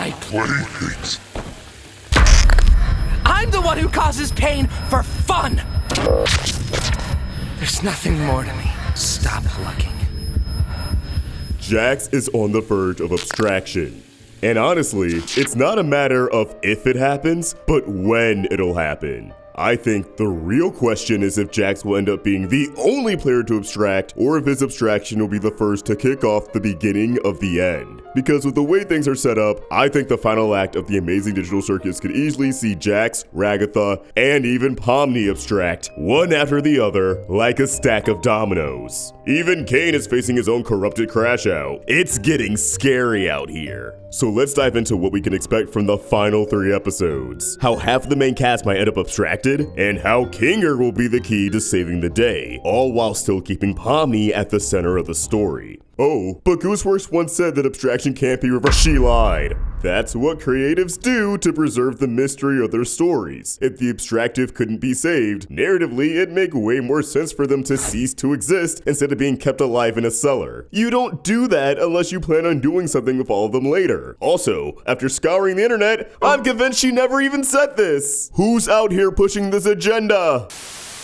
my playthings. I'm the one who causes pain for fun. There's nothing more to me. Stop looking. Jax is on the verge of abstraction. And honestly, it's not a matter of if it happens, but when it'll happen. I think the real question is if Jax will end up being the only player to abstract, or if his abstraction will be the first to kick off the beginning of the end. Because with the way things are set up, I think the final act of the Amazing Digital Circus could easily see Jax, Ragatha, and even Pomni abstract, one after the other, like a stack of dominoes. Even Caine is facing his own corrupted crashout. It's getting scary out here. So let's dive into what we can expect from the final 3 episodes, how half the main cast might end up abstracted, and how Kinger will be the key to saving the day, all while still keeping Pomni at the center of the story. Oh, but Gooseworks once said that abstraction can't be reversed. She lied. That's what creatives do to preserve the mystery of their stories. If the abstractive couldn't be saved, narratively it'd make way more sense for them to cease to exist instead of being kept alive in a cellar. You don't do that unless you plan on doing something with all of them later. Also, after scouring the internet, I'm convinced she never even said this. Who's out here pushing this agenda?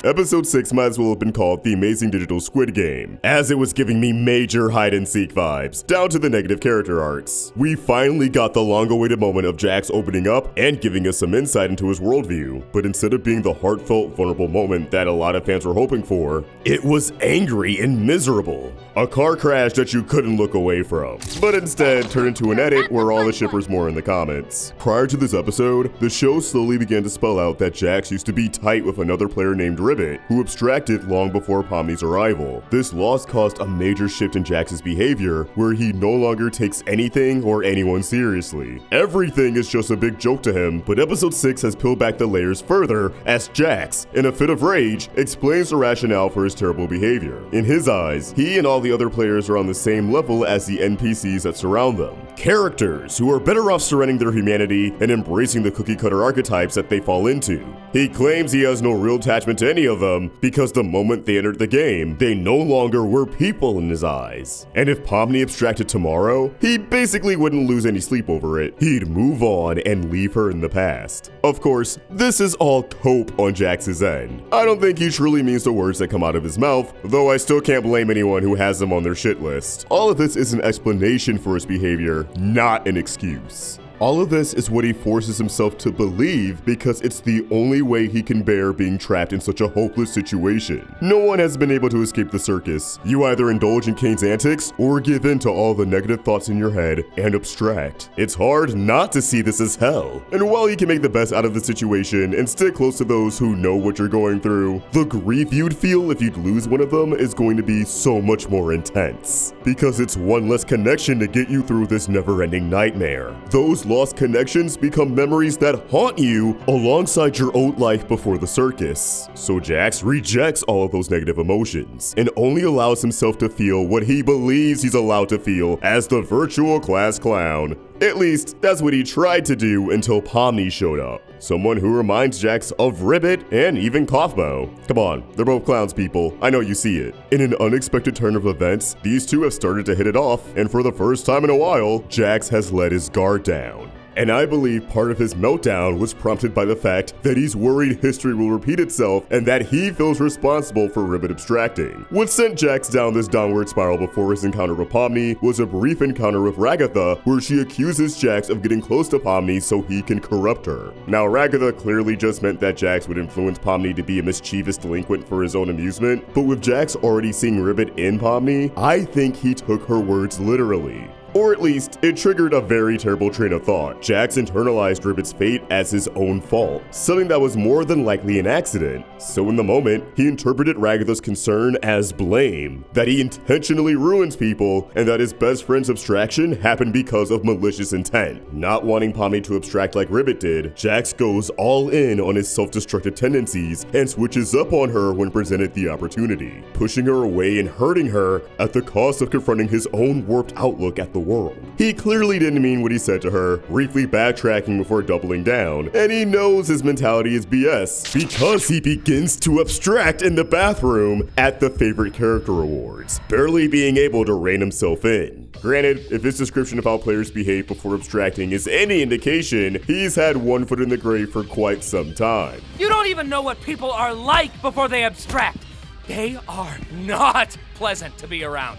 Episode 6 might as well have been called The Amazing Digital Squid Game, as it was giving me major hide-and-seek vibes, down to the negative character arcs. We finally got the long-awaited moment of Jax opening up and giving us some insight into his worldview, but instead of being the heartfelt, vulnerable moment that a lot of fans were hoping for, it was angry and miserable. A car crash that you couldn't look away from, but instead turned into an edit where all the shippers more in the comments. Prior to this episode, the show slowly began to spell out that Jax used to be tight with another player named Ribbit, who abstracted long before Pomni's arrival. This loss caused a major shift in Jax's behavior, where he no longer takes anything or anyone seriously. Everything is just a big joke to him, but episode 6 has peeled back the layers further as Jax, in a fit of rage, explains the rationale for his terrible behavior. In his eyes, he and all the other players are on the same level as the NPCs that surround them. Characters who are better off surrendering their humanity and embracing the cookie-cutter archetypes that they fall into. He claims he has no real attachment to any of them because the moment they entered the game, they no longer were people in his eyes. And if Pomni abstracted tomorrow, he basically wouldn't lose any sleep over it. He'd move on and leave her in the past. Of course, this is all cope on Jax's end. I don't think he truly means the words that come out of his mouth, though I still can't blame anyone who has them on their shit list. All of this is an explanation for his behavior, not an excuse. All of this is what he forces himself to believe because it's the only way he can bear being trapped in such a hopeless situation. No one has been able to escape the circus. You either indulge in Caine's antics or give in to all the negative thoughts in your head and abstract. It's hard not to see this as hell. And while you can make the best out of the situation and stick close to those who know what you're going through, the grief you'd feel if you'd lose one of them is going to be so much more intense. Because it's one less connection to get you through this never-ending nightmare. Those lost connections become memories that haunt you alongside your old life before the circus. So Jax rejects all of those negative emotions and only allows himself to feel what he believes he's allowed to feel as the virtual class clown. At least, that's what he tried to do until Pomni showed up. Someone who reminds Jax of Ribbit and even Kaufmo. Come on, they're both clowns, people. I know you see it. In an unexpected turn of events, these two have started to hit it off, and for the first time in a while, Jax has let his guard down. And I believe part of his meltdown was prompted by the fact that he's worried history will repeat itself and that he feels responsible for Ribbit abstracting. What sent Jax down this downward spiral before his encounter with Pomni was a brief encounter with Ragatha where she accuses Jax of getting close to Pomni so he can corrupt her. Now Ragatha clearly just meant that Jax would influence Pomni to be a mischievous delinquent for his own amusement, but with Jax already seeing Ribbit in Pomni, I think he took her words literally. Or at least, it triggered a very terrible train of thought. Jax internalized Ribbit's fate as his own fault, something that was more than likely an accident. So in the moment, he interpreted Ragatha's concern as blame, that he intentionally ruins people, and that his best friend's abstraction happened because of malicious intent. Not wanting Pomni to abstract like Ribbit did, Jax goes all in on his self-destructive tendencies and switches up on her when presented the opportunity, pushing her away and hurting her at the cost of confronting his own warped outlook at the world. He clearly didn't mean what he said to her, briefly backtracking before doubling down, and he knows his mentality is BS because he begins to abstract in the bathroom at the favorite character awards, barely being able to rein himself in. Granted, if his description of how players behave before abstracting is any indication, he's had one foot in the grave for quite some time. You don't even know what people are like before they abstract. They are not pleasant to be around.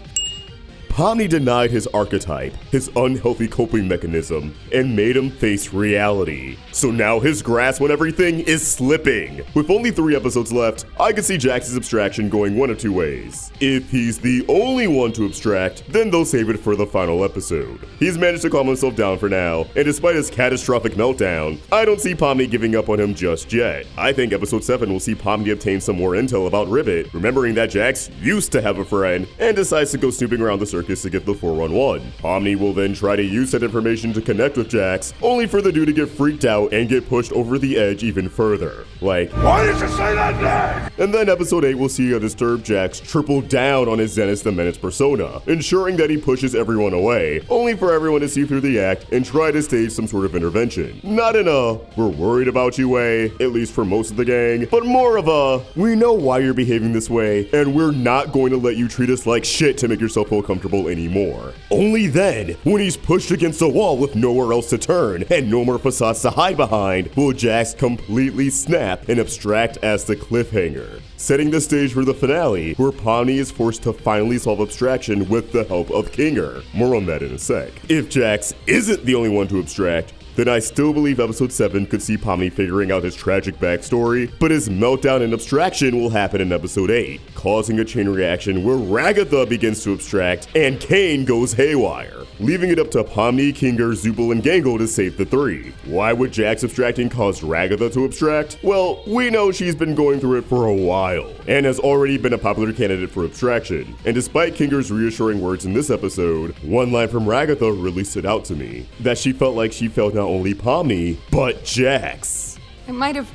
Pomni denied his archetype, his unhealthy coping mechanism, and made him face reality. So now his grasp on everything is slipping. With only 3 episodes left, I can see Jax's abstraction going one of 2 ways. If he's the only one to abstract, then they'll save it for the final episode. He's managed to calm himself down for now, and despite his catastrophic meltdown, I don't see Pomni giving up on him just yet. I think episode 7 will see Pomni obtain some more intel about Ribbit, remembering that Jax used to have a friend, and decides to go snooping around the circus to get the 411. Pomni will then try to use that information to connect with Jax, only for the dude to get freaked out and get pushed over the edge even further. Like, why did you say that name? And then episode 8 will see a disturbed Jax triple down on his Zenith the Menace persona, ensuring that he pushes everyone away, only for everyone to see through the act and try to stage some sort of intervention. Not in a, we're worried about you way, at least for most of the gang, but more of a, we know why you're behaving this way, and we're not going to let you treat us like shit to make yourself feel comfortable anymore. Only then, when he's pushed against a wall with nowhere else to turn and no more facades to hide behind, will Jax completely snap and abstract as the cliffhanger, setting the stage for the finale, where Pomni is forced to finally solve abstraction with the help of Kinger. More on that in a sec. If Jax isn't the only one to abstract, then I still believe episode 7 could see Pomni figuring out his tragic backstory, but his meltdown and abstraction will happen in episode 8, causing a chain reaction where Ragatha begins to abstract and Caine goes haywire, leaving it up to Pomni, Kinger, Zubul, and Gangle to save the 3. Why would Jax abstracting cause Ragatha to abstract? Well, we know she's been going through it for a while, and has already been a popular candidate for abstraction. And despite Kinger's reassuring words in this episode, one line from Ragatha really stood out to me, that she felt like she failed not only Pomni, but Jax. I might have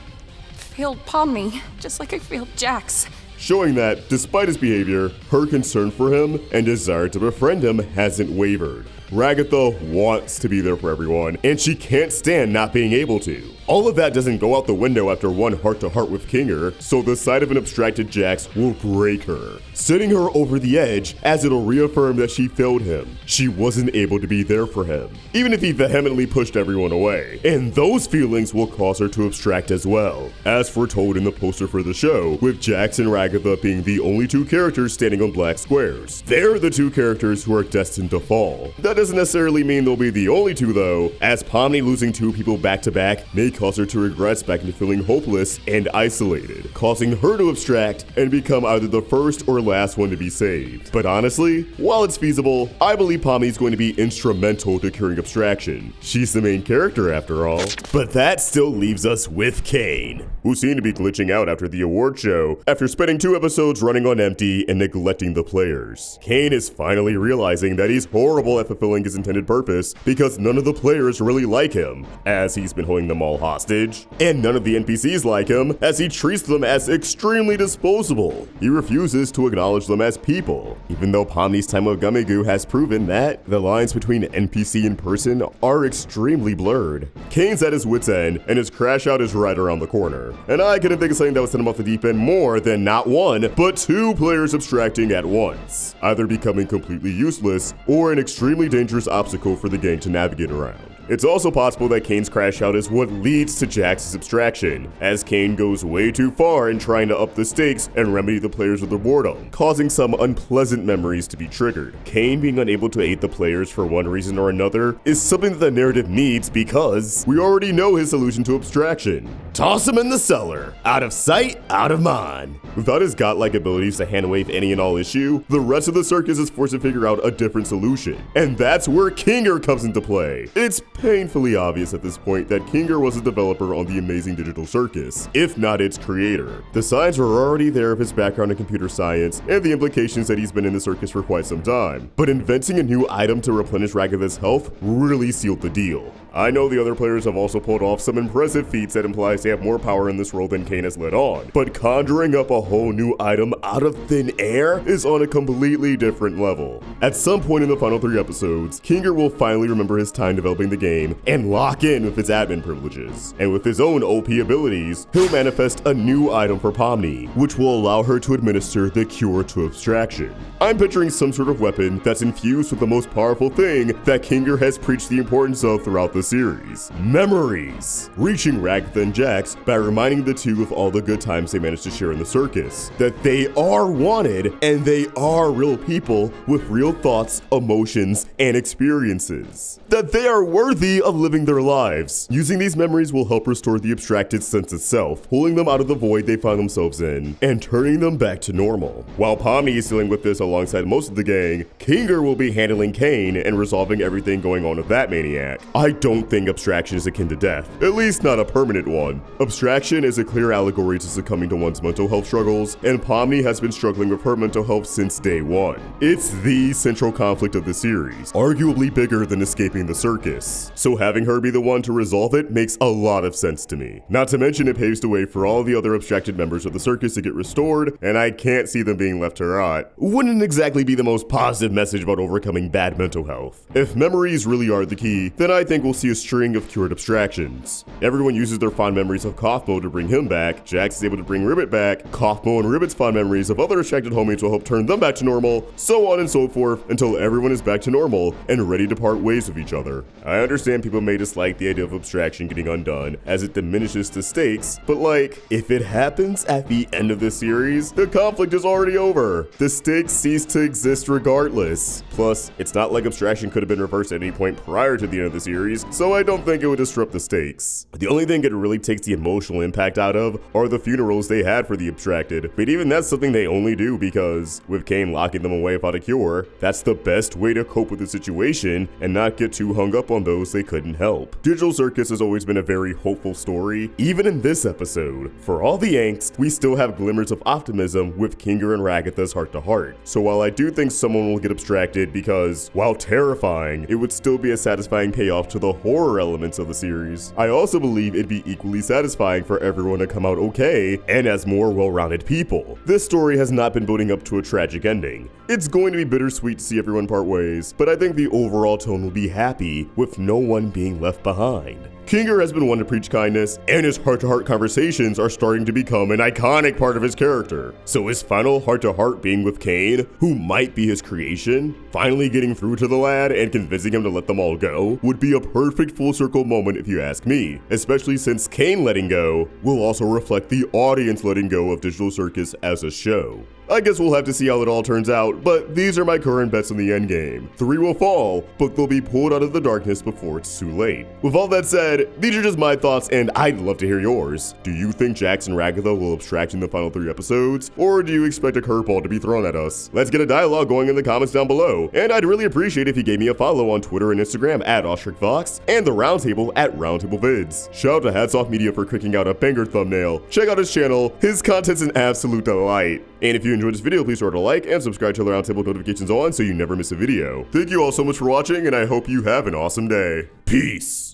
failed Pomni, just like I failed Jax. Showing that, despite his behavior, her concern for him and desire to befriend him hasn't wavered. Ragatha wants to be there for everyone, and she can't stand not being able to. All of that doesn't go out the window after one heart-to-heart with Kinger, so the sight of an abstracted Jax will break her, sending her over the edge as it'll reaffirm that she failed him. She wasn't able to be there for him, even if he vehemently pushed everyone away. And those feelings will cause her to abstract as well, as foretold in the poster for the show, with Jax and Ragatha being the only 2 characters standing on black squares. They're the 2 characters who are destined to fall. That doesn't necessarily mean they'll be the only 2 though, as Pomni losing 2 people back to back may cause her to regress back into feeling hopeless and isolated, causing her to abstract and become either the first or last one to be saved. But honestly, while it's feasible, I believe Pomni's going to be instrumental to curing abstraction. She's the main character after all. But that still leaves us with Caine, who seemed to be glitching out after the award show after spending 2 episodes running on empty and neglecting the players. Caine is finally realizing that he's horrible at fulfilling his intended purpose because none of the players really like him, as he's been holding them all hostage, and none of the NPCs like him, as he treats them as extremely disposable. He refuses to acknowledge them as people, even though Pomni's time with Gummigoo has proven that the lines between NPC and person are extremely blurred. Caine's at his wit's end, and his crashout is right around the corner, and I couldn't think of something that would send him off the deep end more than not 1, but 2 players abstracting at once, either becoming completely useless or an extremely dangerous obstacle for the gang to navigate around. It's also possible that Caine's crashout is what leads to Jax's abstraction, as Caine goes way too far in trying to up the stakes and remedy the players with their boredom, causing some unpleasant memories to be triggered. Caine being unable to aid the players for one reason or another is something that the narrative needs because we already know his solution to abstraction. Toss him in the cellar. Out of sight, out of mind. Without his godlike abilities to handwave any and all issue, the rest of the circus is forced to figure out a different solution. And that's where Kinger comes into play. It's painfully obvious at this point that Kinger was a developer on the Amazing Digital Circus, if not its creator. The signs were already there of his background in computer science and the implications that he's been in the circus for quite some time, but inventing a new item to replenish Ragatha's health really sealed the deal. I know the other players have also pulled off some impressive feats that implies they have more power in this role than Caine has let on, but conjuring up a whole new item out of thin air is on a completely different level. At some point in the final 3 episodes, Kinger will finally remember his time developing the game game and lock in with its admin privileges. And with his own OP abilities, he'll manifest a new item for Pomni, which will allow her to administer the cure to abstraction. I'm picturing some sort of weapon that's infused with the most powerful thing that Kinger has preached the importance of throughout the series: memories. Reaching Ragatha and Jax by reminding the two of all the good times they managed to share in the circus, that they are wanted and they are real people with real thoughts, emotions, and experiences, that they are worthy of living their lives. Using these memories will help restore the abstracted sense itself, pulling them out of the void they find themselves in and turning them back to normal. While Pomni is dealing with this alongside most of the gang, Kinger will be handling Caine and resolving everything going on with that maniac. I don't think abstraction is akin to death, at least not a permanent one. Abstraction is a clear allegory to succumbing to one's mental health struggles, and Pomni has been struggling with her mental health since day one. It's the central conflict of the series, arguably bigger than escaping the circus. So having her be the one to resolve it makes a lot of sense to me. Not to mention it paves the way for all the other abstracted members of the circus to get restored, and I can't see them being left to rot. Wouldn't exactly be the most positive message about overcoming bad mental health. If memories really are the key, then I think we'll see a string of cured abstractions. Everyone uses their fond memories of Kaufmo to bring him back, Jax is able to bring Ribbit back, Kaufmo and Ribbit's fond memories of other abstracted homies will help turn them back to normal, so on and so forth until everyone is back to normal and ready to part ways with each other. I understand people may dislike the idea of abstraction getting undone as it diminishes the stakes, but like, if it happens at the end of the series, the conflict is already over. The stakes cease to exist regardless. Plus, it's not like abstraction could have been reversed at any point prior to the end of the series, so I don't think it would disrupt the stakes. The only thing it really takes the emotional impact out of are the funerals they had for the abstracted, but even that's something they only do because, with Caine locking them away without a cure, that's the best way to cope with the situation and not get too hung up on those they couldn't help. Digital Circus has always been a very hopeful story, even in this episode. For all the angst, we still have glimmers of optimism with Kinger and Ragatha's heart-to-heart. So while I do think someone will get abstracted because, while terrifying, it would still be a satisfying payoff to the horror elements of the series, I also believe it'd be equally satisfying for everyone to come out okay and as more well-rounded people. This story has not been building up to a tragic ending. It's going to be bittersweet to see everyone part ways, but I think the overall tone will be happy with no one being left behind. Kinger has been one to preach kindness, and his heart-to-heart conversations are starting to become an iconic part of his character. So his final heart-to-heart being with Caine, who might be his creation, finally getting through to the lad and convincing him to let them all go, would be a perfect full-circle moment if you ask me, especially since Caine letting go will also reflect the audience letting go of Digital Circus as a show. I guess we'll have to see how it all turns out, but these are my current bets in the endgame. 3 will fall, but they'll be pulled out of the darkness before it's too late. With all that said, these are just my thoughts and I'd love to hear yours. Do you think Jax and Ragatha will abstract in the final 3 episodes, or do you expect a curveball to be thrown at us? Let's get a dialogue going in the comments down below, and I'd really appreciate if you gave me a follow on Twitter and Instagram at OstricVox and the Roundtable at RoundtableVids. Shout out to Hats Off Media for clicking out a banger thumbnail. Check out his channel, his content's an absolute delight. And if you enjoyed this video, please throw a like and subscribe to the Roundtable notifications on so you never miss a video. Thank you all so much for watching, and I hope you have an awesome day. Peace!